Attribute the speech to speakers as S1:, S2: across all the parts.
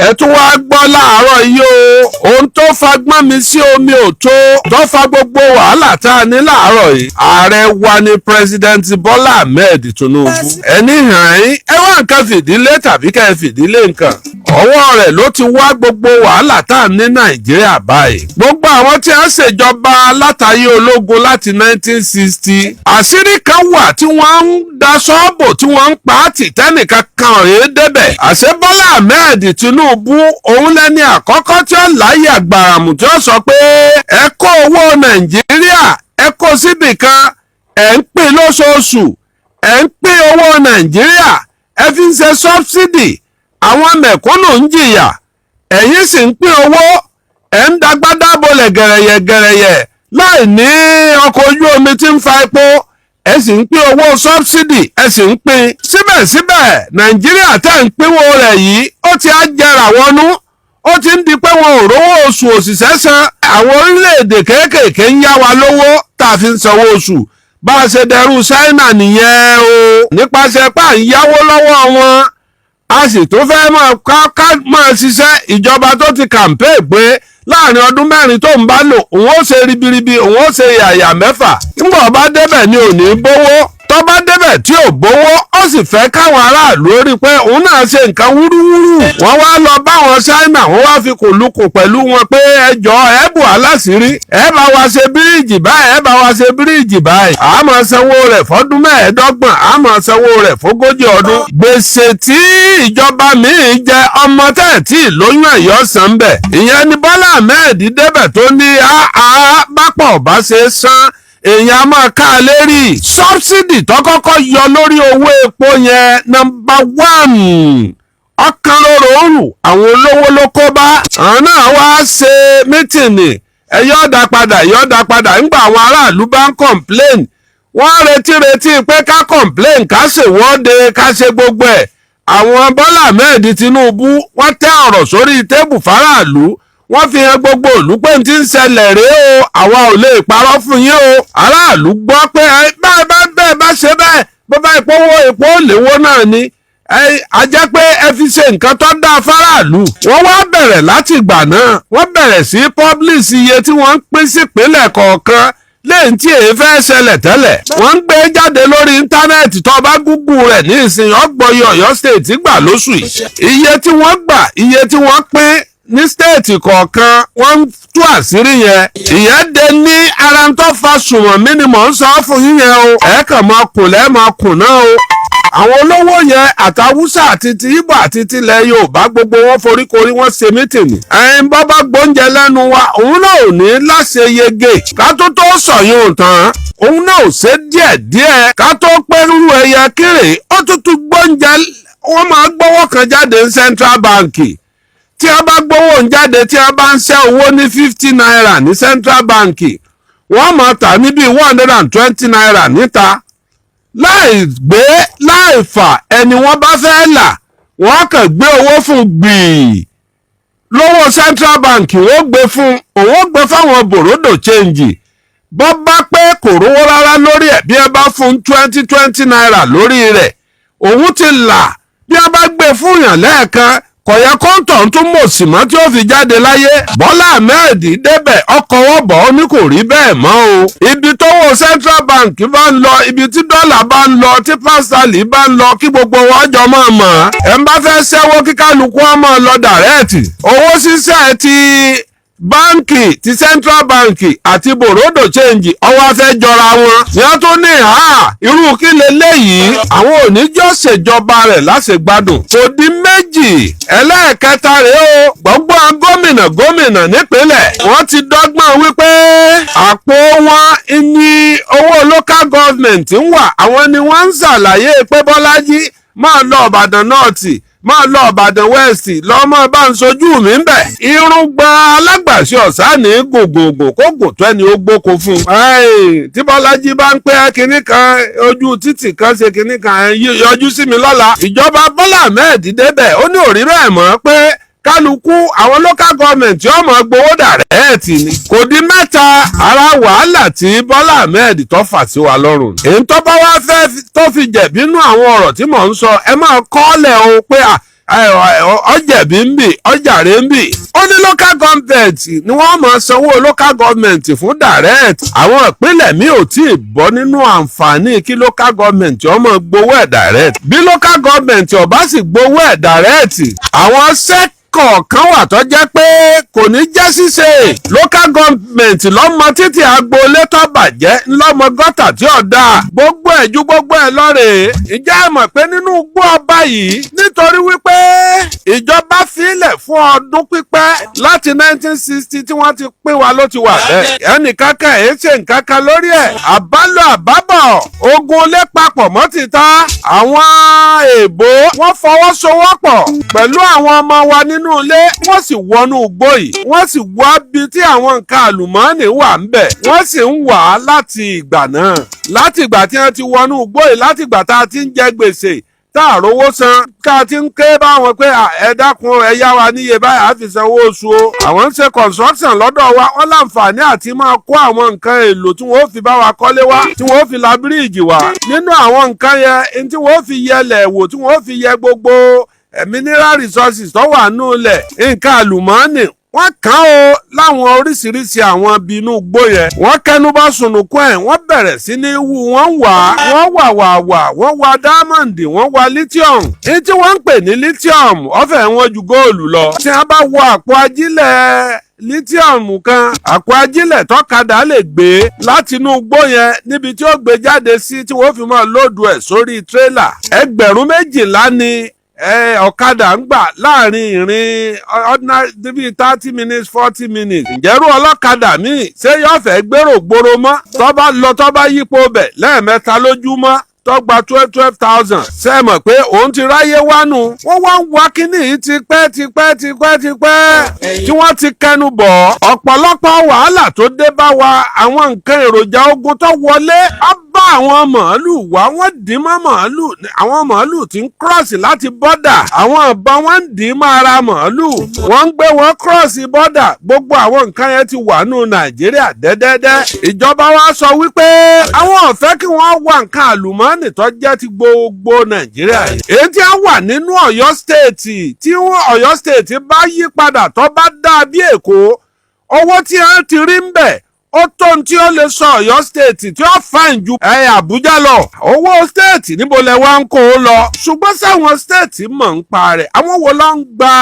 S1: ẹ tún wá gbọ́ láàárọ̀ yìí o ohun tó fagbọ́n mi sí omi ò tó fa gbogbo wàhálà tá a ní láàárọ̀ yìí ààrẹ wa ni pírẹsidẹ́ǹtì Bọ́lá Ahmed Tinubu ẹni hàn yín ẹ wá nǹkan fìdílé tàbí kẹ́ ẹ fìdílé nǹkan ọwọ́ rẹ̀ ló ti wá gbogbo wàhálà tá a ní Nàìjíríà báyìí gbogbo àwọn tí a ń ṣèjọba látàyè ológun láti 1960 àṣírí kan wà tí wọ́n ń da sọ́ọ̀bù tí wọ́n ń pa á tì tẹ́nìkan kan ọ̀rẹ́ débẹ̀ àṣẹ Bọ́lá Ahmed Tinubu òun lẹ́ni àkọ́kọ́ tí ó láyé àgbàràmù tí ó sọ pé ẹ kó owó Nàìjíríà ẹ kó síbì kan ẹ ń pín lóṣooṣù ẹ ń pín owó Nàìjíríà ẹ fi ń ṣe sọ́bsidì àwọn mẹ̀kúnnù ń jìyà ẹ̀yin sì ń pín owó ẹ̀ ń dagbádá bolẹ̀ gẹ̀rẹ̀yẹ̀ láì ní ọkọ̀ ojú omi tí ń fa epo ẹ sì ń pín owó sọ́bsidì ẹ sì ń pín síbẹ̀síbẹ̀ Nàìjíríà tẹ́ ń pínwó rẹ̀ yìí ó ti á jẹrà wọnú ó ti ń di pé wọn ò rówó oṣù òṣìṣẹ́ san àwọn orílẹ̀-èdè kéékèèké ń yá wa lówó tá a fi ń sanwó oṣù bá a ṣe dẹrú Ṣáínà nìyẹn o nípasẹ̀ pà ń yáwó lọ́wọ́ wọn a sì tó fẹ́ máa ṣiṣẹ́ ìjọba tó ti kàmpé pé láàrin ọdún mẹ́rin tó ń bá lò òun ó ṣe ribiribi òun ó ṣe yàyà mẹ́fà nígbà ọba débẹ̀ ni ò ní bówó tó bá débẹ̀ tí ò bówó ó sì fẹ́ káwọn aráàlú rí i pé òun náà ṣe nǹkan wúrúwúrú wọ́n wá lọ báwọn Ṣáínà wọ́n wá fi kòlùkò pẹ̀lú wọn pé ẹjọ́ ẹ bù aláṣìírí ẹ bá wa ṣe bíríìjì báyìí ẹ bá wa ṣe bíríìjì báyìí a máa sanwó rẹ̀ fọ́dún mẹ́ẹ̀ẹ́dọ́gbọ̀n a máa sanwó rẹ̀ fógójì ọdún gbèsè tí ìjọba míì jẹ ọmọ tẹ̀ tí lóyún ẹ̀yọ́ san bẹ̀ ìyẹn ni Bọ́lá Ahmed débẹ̀ tó ní bápọ̀ bá ṣe san èèyàn a máa ká a lérí sọ́bsidì tó kọ́kọ́ yọ lórí owó epo yẹn nọ́mbà 1 ọkàn lóró òrù àwọn olówó ló kó bá àwọn náà wá ṣe mítìnì yọ̀ọ̀dà padà ńgbà àwọn aráàlú bá ń kọ̀ǹpléǹ wọ́n retí pé ká kọ̀ǹpléǹ ká ṣèwọ́de ká ṣe gbogbo ẹ̀ àwọn Bọ́lá Ahmed Tinubu wọ́n tẹ́ ọ̀rọ̀ sórí tébù fáráàlú wọ́n fi hàn gbogbo ìlú pé tí ń ṣẹlẹ̀ rèé o àwa ò lè parọ́ fún yín o aráàlú gbọ́ pé bẹ́ẹ̀ bá ṣe bẹ́ẹ̀ bó bá epo léwó náà ni a jẹ́ pé ẹ fi ṣe nǹkan tó dáa fáráàlú wọ́n wá bẹ̀rẹ̀ láti ìgbà náà wọ́n bẹ̀rẹ̀ sí publish iye tí wọ́n ń pín sí ìpínlẹ̀ kọ̀ọ̀kan lẹ́yìn tí èyí fẹ́ ṣẹlẹ̀ tẹ́lẹ̀ wọ́n ń gbé jáde lórí íńtánẹ́ẹ̀tì tó bá gúgù rẹ̀ ní ìsìn ọgbọ̀yọ Ọ̀yọ́ state gbà lóṣù yìí iye tí wọ́n gbà iye tí wọ́n pín ní stéètì kọ̀ọ̀kan wọ́n ń tú àṣírí yẹn ìyẹn dé ní ara tó fa sùnwọ̀n mínímọ̀ ń sọ fún yín yẹn o ẹ kàn máa kùn lẹ́ẹ̀ máa kùn náà o àwọn olówó yẹn àtàwùsà àti ti Ìgbò àti tilẹ̀ Yorùbá gbogbo wọn foríkorí wọn ṣe mítìnì ẹ̀yin bọ́bá gbóúnjẹ lẹ́nu wa òun náà ò ní láṣeyege ká tó sọ̀yún tán òun náà ò ṣe díẹ̀díẹ̀ ká tó pẹ́rú ẹ̀yà kéré ó tuntun gbóúnjẹ wọ́n máa gbówó kan jáde ní Central Bank tí a bá gbówó ń jáde tí a bá ń ṣẹ́ owó ní 50 naira ní Central Bank wọ́n máa tà ní bíi 120 naira níta láì fà ẹni wọ́n bá fẹ́ là wọ́n kàn gbé owó fún gbìí lówó Central Bank wọ́n gbé fún òun gbé fáwọn bòròdò change bọ́ bá pé kò rówó rárá lórí ẹ̀ bí ẹ bá fún 20 naira lórí rẹ̀ òun ti là bí a bá gbé fún yàn lẹ́ẹ̀kan kọ̀yẹ́ kọ́ńtọ̀ tún mọ̀ sí mọ́ tí ó fi jáde láyé Bọ́lá Ahmed débẹ̀ ọkọ̀ wọ́bọ̀ ó ní kò rí bẹ́ẹ̀ mọ́ o ibi tówó Central Bank bá ń lọ ibi tí dọ́là bá ń lọ tí pásítálì bá ń lọ kí gbogbo wọn jọ máa mọ̀ ẹ̀ ń bá fẹ́ ṣẹ́wó kí kálukú ọmọ lọ dàrẹ́ẹ̀tì owó ṣíṣẹ́ ti báǹkì ti Central Bank àti bòròdò change ọwọ́ afẹ́ jọra wọn yẹn tó ní irú kí leléyìí àwọn oníjọ́ ṣèjọba rẹ̀ láṣẹgbádùn kò dín méjì ẹlẹ́ẹ̀kẹta rèé o gbogbo gómìnà nípínlẹ̀ wọ́n ti dọ́gbọ́n wípé àpò wọn ní owó local government ń wà àwọn ni wọ́n ń ṣàlàyé pé Bọ́lájí máa lọ Ìbàdàn North máa lọ Ìbàdàn West lọ́mọ bá ń sojú mi ń bẹ̀. irùngbọ̀n alágbàṣe ọ̀sán ní gògògò kó gò tó ẹni ó gbóko fún un. tí Bọ́lájí bá ń pẹ́ kinní kan ojú títì kan ṣe kinní kan yọjú sí mi lọ́la. ìjọba Bọ́lá Ahmed débẹ̀ ó ní òrírò ẹ̀ mọ́ pé kálukú àwọn local government yóò máa gbowó dàrẹ́ẹ̀tì ni. kò di mẹ́ta ara wàhálà tí Bọ́lá Ahmed tó fà sí wa lọ́rùn. èyí tó bá wá fẹ́ tó fi jẹ̀bi nú àwọn ọ̀rọ̀ tí mò ń sọ ẹ máa kọ́lẹ̀ o pé ọjẹ̀bí ń bì ọjàre ń bì. ó ní local government ni wọ́n máa sanwó local government fún direct. àwọn ìpínlẹ̀ mi ò tí ì bọ́ nínú àǹfààní kí local government ó máa gbowó ẹ̀ direct. bí local government ó bá sì gbowó ẹ̀ direct, àwọn kọ̀ọ̀kan wà tó jẹ́ pé kò ní jẹ́ ṣíṣe. local government lọ́mọ títí agboolé tó bàjẹ́ ńlọ́mọ gọ́tà tí ò dáa. gbogbo ẹ̀ ju gbogbo ẹ̀ lọ́rẹ̀. ǹjẹ́ ẹ mọ̀ pé nínú igbó ọba yìí nítorí wípé ìjọba fílẹ̀ fún ọdún pípẹ́ láti 1960 tí wọ́n ti pín wa ló ti wà bẹ́ẹ̀. ẹnìkankan èé ṣe nǹkankan lórí ẹ̀. àbálò àbábọ̀ ogun ilé papọ̀ mọ́ ti ta. àwọn èèbó wọ́n fọwọ́sowọ́pọ̀ pẹ̀lú àwọn ọmọ wa nínú ilé, wọ́n sì wọnú igbó yìí, wọ́n sì wá bí tí àwọn nǹkan àlùmọ́ọ́nì wà ń bẹ̀, wọ́n sì ń wà á láti ìgbà náà. láti ìgbà tí wọ́n ti wọnú igbó yìí, láti ìgbà tá a ti ń jẹ gbèsè tá a rówó san, ká a ti ń ké báwọn pé ẹ dákun ẹ yá wa níye báyìí á fi sanwó oṣù o. àwọn ń ṣe construction lọ́dọ̀ wa, wọ́n láǹfààní àti máa kó àwọn nǹkan èlò tí wọ́n fi bá wa kọ́lé wá, tí wọ́n fi la bíríìjì wá. nínú àwọn nǹkan yẹn tí wọ́n fi yẹlẹ̀ wò, tí wọ́n fi yẹ gbogbo mineral resources tó wà nù lẹ̀, nǹkan àlùmọ́ọ́nì wọ́n kàn ó láwọn oríṣiríṣi àwọn bínú gbó yẹn. wọ́n kẹnu bá sunùkún ẹ̀, wọ́n bẹ̀rẹ̀ sí ní wú, wọ́n wọ́n wá diamond, wọ́n wá lithium. ní tí wọ́n ń pè ní lithium ọ̀fẹ́ wọn ju góòlù lọ. tí wọ́n bá wọ àpò ajílẹ̀ lithium kan, àpò ajílẹ̀ tọ́kadà lè gbé láti inú igbó yẹn níbi tí ó gbé jáde sí tí wọ́n fi máa lóòdù ẹ̀ sórí tírélà. 12,000 ni ọ̀kadà ń gbà láàrin ìrìn ordinary bíi 30 minutes 40 minutes. ǹjẹ́rú ọlọ́kadà míì ṣé yóò fẹ́ gbèrò gbòòrò mọ́ tó bá lọ tó bá yípo bẹ̀ lẹ́ẹ̀mẹ́ta lójúmọ́ tó gba 12,000. ṣé ẹ mọ̀ pé òun ti ráyé wánu. wọ́n wá ń wá kínní yìí tipẹ́ tí wọ́n ti kẹnu bọ̀. ọ̀pọ̀lọpọ̀ wàhálà tó dé bá wa, àwọn nǹkan èròjà ogun tó wọlé á bá àwọn màálù wá, wọ́n dín mọ́ màálù. àwọn màálù ti ń kírọ̀sì láti bọ́dà, àwọn ìbọn wọn ń dín mọ́ ara màálù, wọ́n ń gbé wọn kírọ̀sì bọ́dà. gbogbo àwọn nǹkan yẹn ti wà nù Nàìjíríà dẹ́dẹ́dẹ́. ìjọba wa sọ wípé àwọn ò fẹ́ kí wọ́n wá nǹkan àlùmọ́ọ́nì tó jẹ́ ti gbogbo Nàìjíríà yìí. èyí tí a wà nínú Ọ̀yọ́ stéètì, tí Ọ̀yọ́ stéètì bá yí padà tó bá dà bí Èkó, owó tí a ti rí ń bẹ̀ ó tó ní tí ó lè sọ Ọ̀yọ́ stéètì tí ó fàìn ju Àbújá lọ. owó stéètì níbo lẹ wá ń kó o lọ. ṣùgbọ́n sáwọn stéètì mọ̀ ń pa rẹ̀. àwọn wo ló ń gba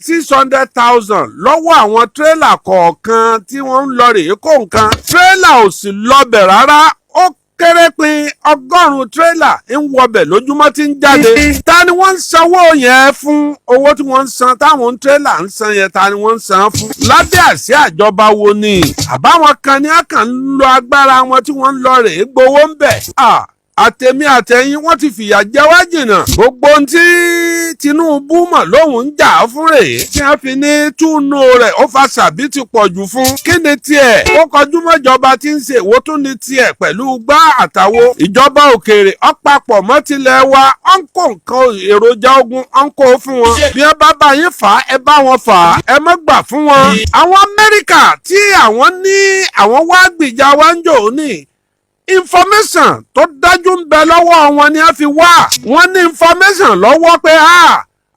S1: 600,000 lọ́wọ́ àwọn tírélà kọ̀ọ̀kan tí wọ́n ń lọ rèé kó nǹkan. tírélà ò sì lọbẹ̀ rárá. ó kéré pin 100 tírélà ń wọbẹ̀ lójúmọ́ tí ń jáde. ta ni wọ́n ń sanwó yẹn fún? owó tí wọ́n ń san táwọn tírélà ń san yẹn, ta ni wọ́n ń san fún? lábẹ́ àsíá ìjọba wo ni? àbáwọn kan ní àkàn ń lo agbára wọn tí wọ́n ń lọ rèé gbowó ń bẹ̀. àtẹ̀mí àtẹ̀yìn wọ́n ti fìyà jẹ wá jìnnà. gbogbo ohun tí Tinubu mọ̀ lóhùn ń jà fún rèé. tí wọ́n fi ní túnú rẹ̀ ó fa sàbí ti pọ̀ jù fún. kí ni tiẹ̀? ó kọjú mọ́jọba tí ń ṣe èwo tún ni tiẹ̀ pẹ̀lú gbá àtàwo. ìjọba òkèèrè ọ̀pápọ̀ mọ́ tilẹ̀ wa ó ń kó nǹkan èròjà ogun ó ń kó fún wọn. bí ẹ bá bá yín fà á, ẹ bá wọn fà á, ẹ má gbà fún wọn. àwọn Amẹ́ríkà tí àwọn ní àwọn wá gbìjà wá ń jò ní information tó dájú ń bẹ lọ́wọ́ wọn ni a fi wá. wọ́n ní information lọ́wọ́ pé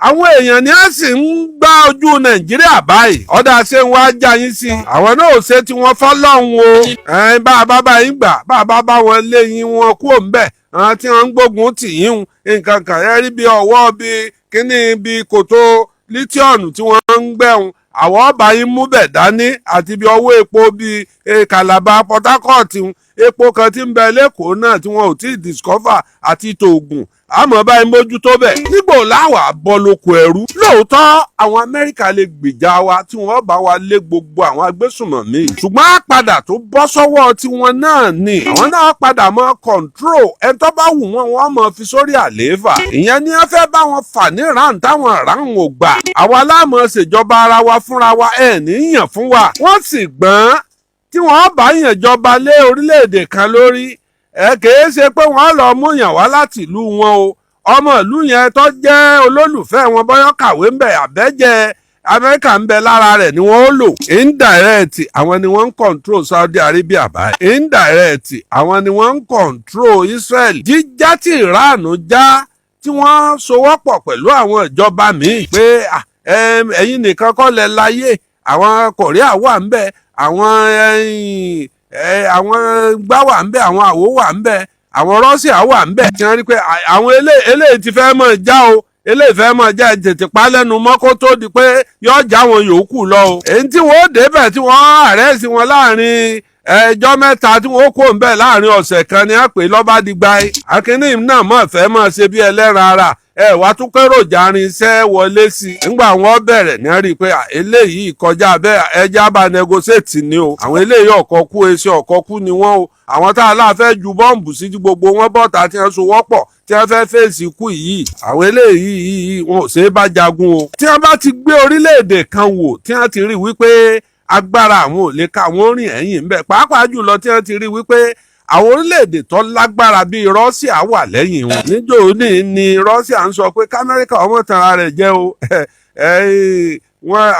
S1: àwọn èèyàn ni a sì ń gbá ojú Nàìjíríà báyìí. ọ̀dà ṣé ń wá já yín sí. àwọn náà ò ṣe tí wọ́n fọ́lọ́hún o. bá a bá yín gbà, bá a bá wọn lé yín wọn kúrò ń bẹ̀. àwọn tí wọ́n ń gbógun tì yín nǹkan kan ẹ rí bí ọwọ́ bí kíní bí kòtò lithium tí wọ́n ń gbẹ̀hún. àwọn ọba yín mú bẹ̀ dání àti bí ọwọ́ epo bíi Calabar, Port Harcourt epo kan tí ń bẹ lẹ́kọ̀ọ́ náà tí wọn ò tí ì discover àti tòògùn àmọ́ báyìí mójútó bẹ̀. nígbò láwà bọ́ lóko ẹrú. lóòótọ́ àwọn Amẹ́ríkà lè gbèjà wa tí wọ́n bá wa lé gbogbo àwọn agbésùnmọ̀mí. ṣùgbọ́n àpadà tó bọ́ sọ́wọ́ tiwọn náà ni. àwọn náà padà mọ́ control ẹni tó bá wù wọ́n wọ́n mọ̀ fi sórí àlééfà. ìyẹn ni wọ́n fẹ́ bá wọn fà ní ràn táwọn ràn ò gbà. àwa láàmú ṣèjọba ara wa fúnra wa ẹ̀ níyàn fún wa. wọ́n sì gbọ́n tí wọ́n bá yàn jọba lé orílẹ̀-èdè kan lórí. kìí ṣe pé wọ́n lọ mú yàn wá láti ìlú wọn o. ọmọ ìlú yẹn tó jẹ́ olólùfẹ́ wọn bọ́yọ́ kàwé ń bẹ̀ àbẹ́jẹ́ Amẹ́ríkà ń bẹ lára rẹ̀ ni wọ́n ó lò. indirect àwọn ni wọ́n ń control Saudi Arabia báyìí. indirect àwọn ni wọ́n ń control Israel. jíjá tí Iran já tí wọ́n sowọ́pọ̀ pẹ̀lú àwọn ìjọba míì pé ẹ̀yin nìkan kọ́ lẹ láyé, àwọn Korea wà ń bẹ̀, àwọn gbá wà ń bẹ̀, àwọn àwo wà ń bẹ̀, àwọn Russia wà ń bẹ̀ tí wọ́n rí pé àwọn eléyìí ti fẹ́ mọ̀ já o, eléyìí fẹ́ mọ̀ já tètè pa lẹ́nu mọ́ kó tó di pé yọ já wọn yòókù lọ o. èyí tí wọ́n débẹ̀ tí wọ́n àrẹ́sì wọn láàrin ẹjọ́ mẹ́ta tí wọ́n kó ń bẹ̀ láàrin ọ̀sẹ̀ kan ni wọ́n pè lọ́ba dìgbà yìí. akínní náà mọ̀ fẹ́ mọ̀ ṣe bí ẹlẹ́ran ara wá tún kéròjà irinṣẹ́ wọlé sí i. nígbà wọn bẹ̀rẹ̀ ní rí i pé eléyìí kọjá bẹ́ẹ̀ ẹja bá negotiate ni o. àwọn eléyìí ọ̀kọ́kú eṣẹ́ ọ̀kọ́kú ni wọ́n o. àwọn tá a láfẹ́ ju bọ́ǹbù sí gbogbo wọn bọ́ta tí wọ́n so wọ́pọ̀ tí wọ́n fẹ́ fèsì ikú yìí. àwọn eléyìí wọn ò ṣe é bá jagun o. tí wọ́n bá ti gbé orílẹ̀-èdè kan wò tí wọ́n ti rí wípé agbára àwọn ò lè ka àwọn rìn ẹ̀yìn ńbẹ̀, pàápàá jùlọ tí wọ́n ti rí wípé àwọn orílẹ̀-èdè tó lágbára bíi Russia wà lẹ́yìn wọn. níjọ́ òní ni Russia ń sọ pé k'Amẹ́ríkà ọmọ tanra rẹ̀ jẹ́ o.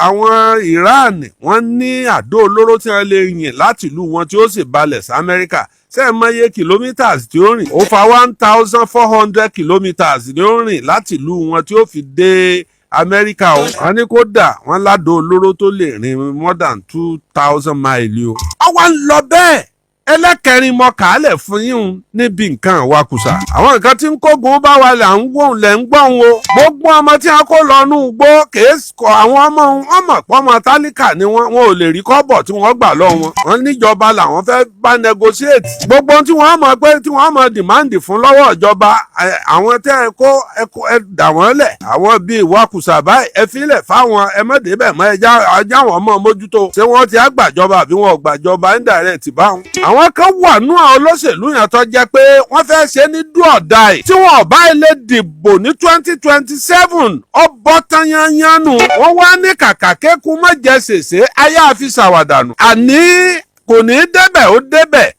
S1: àwọn Iran wọ́n ní àdó olóró tí wọ́n lè yìn láti ìlú wọn tí ó sì balẹ̀ sí Amẹ́ríkà. ṣé mọye kìlómítàs tí ó rìn? ó fa 1,400 kilometers ni ó rìn láti ìlú wọn tí ó fi dé Amẹ́ríkà o. wọ́n ní kódà wọ́n ládó olóró tó lè rìn more than 2,000 miles o. ọwọ́ ń lọ bẹ́ẹ̀ ẹlẹ́kẹrin mọ kàálẹ̀ fún yín níbi nǹkan àwakùsà. àwọn nǹkan tí ń kógun bá wa là ń gbóhùn lẹ̀ ń gbọ́n o. gbogbo ọmọ tí a kó lọ nú gbó kèé kọ àwọn ọmọ pọ́mọ tálíkà ni wọn ò lè rí kọ́bọ̀ tí wọ́n gbà lọ wọn. wọ́n níjọba làwọn fẹ́ bá negotiate. gbogbo tí wọ́n mọ̀ pé tí wọ́n mọ̀ demand fún lọ́wọ́ ìjọba àwọn tẹ́ ẹ dà wọ́n lẹ̀. àwọn bíi ìwakùsà báyìí ẹ filẹ̀ fáwọn ẹ mọ̀ débẹ̀ mọ́ ẹja wọn mọ̀ mójútó. ṣé wọ́n ti á gbàjọba àbí wọn ò gbàjọba indirect báwọn. àwọn kan wà nú àwọn olóṣèlú yẹn tó jẹ́ pé wọ́n fẹ́ ṣe ní do or die. tí wọn ò bá ilé dìbò ní 2027 ọbọ̀ tán yányánú. wọ́n wá ní kàkà kékun má jẹ ṣèṣe ayé àfi ṣàwàdànù. àní kò ní débẹ̀ ó débẹ̀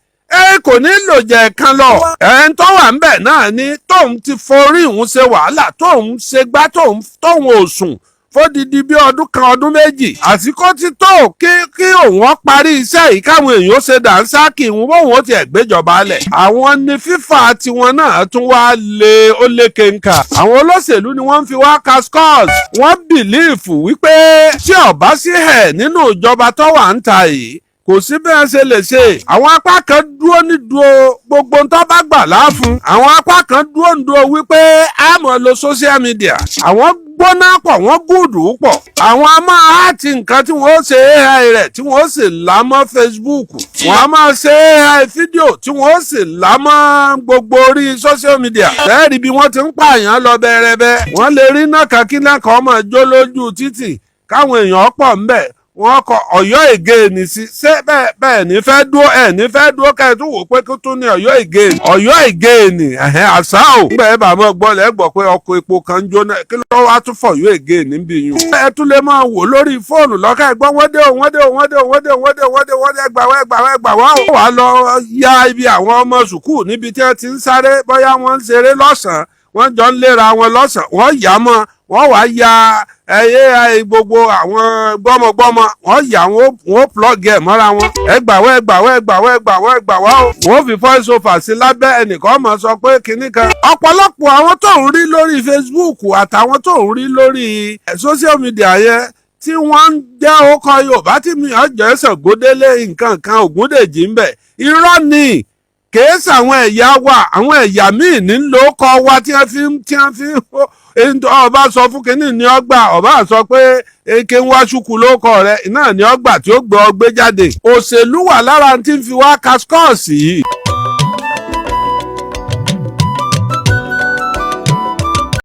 S1: kò ní lò jẹ kan lọ. ẹn tó wà ńbẹ̀ náà ni tóun ti forí ìhun ṣe wàhálà tóun ṣe gbá tóun ò sùn fódìdí bí ọdún kan ọdún méjì. àsìkò ti tó kí òun ó parí iṣẹ́ yìí káwọn èèyàn ó ṣe dànsákì ìwọ̀n bóun ó tiẹ̀ gbéjọba lẹ̀. àwọn ni fífà tiwọn náà tún wá lé ó lékè ńkà. àwọn olóṣèlú ni wọ́n fi wá ka scores. wọ́n bìlíìfù wípé tí ọ̀bá sí ẹ̀ nínú ìjọba tó wà ń ta yìí kò sí bí wọ́n ṣe lè ṣe. àwọn apá kan dúró nídúró gbogbo ń tó bá gbà láàfún. àwọn apá kan dúró nídúró wípé a máa lo social media. àwọn gbóná pọ̀ wọ́n gùdù pọ̀. àwọn a máa àti nǹkan tí wọ́n ṣe AI rẹ̀ tí wọ́n sì là mọ́ Facebook. wọ́n a máa ṣe AI fídíò tí wọ́n sì là mọ́ gbogbo orí social media. bẹ́ẹ̀ni bí wọ́n ti ń pààyàn lọ bẹ́ẹ̀rẹ́bẹ́. wọ́n lè rí náà kankínà kan máa jó lójú títì káwọn èèyàn pọ̀ ńbẹ̀. wọ́n kọ Ọ̀yọ́ ègé ní sí. ṣé bẹ́ẹ̀ ní fẹ́ dúró ní fẹ́ dúró kẹ́ ẹ̀ tún wò pé kó tún ní Ọ̀yọ́ ègé ní. Ọ̀yọ́ ègé ní àṣà ò. nígbà yẹn bá mọ́ gbọ́ lẹ́ gbọ́ pé ọkọ̀ epo kan ń jóná kí ló wá tún fọ̀ Ọ̀yọ́ ègé níbí yín. ẹ tún lè máa wò lórí fóònù lọ́kẹ́ ẹ̀gbọ́n wọ́n dé ẹgbà wá ò. wà á lọ ya ibi àwọn ọmọ sùkúù níbi tí wọ́n ti ń sáré bóyá wọ́n ń ṣeré lọ́sàn-án wọ́n jọ ń léra wọn lọ́sàn-án wọ́n yà á mọ́ wọ́n wá ya gbogbo àwọn gbọ́mọgbọ́mọ wọ́n yà wọ́n plug ẹ̀ mọ́ra wọn. ẹgbà wá o. wọ́n fi voice over sí lábẹ́ ẹnìkan máa sọ pé kinní kan. ọ̀pọ̀lọpọ̀ àwọn tó ń rí lórí Facebook àtàwọn tó ń rí lórí social media yẹn tí wọ́n ń jẹ́ ọkọ̀ Yorùbá tí mi ọjọ́ ẹ̀sẹ̀ gbódélé nǹkan kan Ògúndèjì ń bẹ̀. irọ́ ni kèé sàwọn ẹ̀yà wa àwọn ẹ̀yà míì ní lóko wa tí wọ́n fi ọba sọ fún kínní ní ọgbà ọba sọ pé eke ń wá ṣùkú lóko rẹ náà ní ọgbà tí ó gbé ọ gbé jáde. òṣèlú wà lára tí ń fi wá kaskọ́ọ̀sì yìí.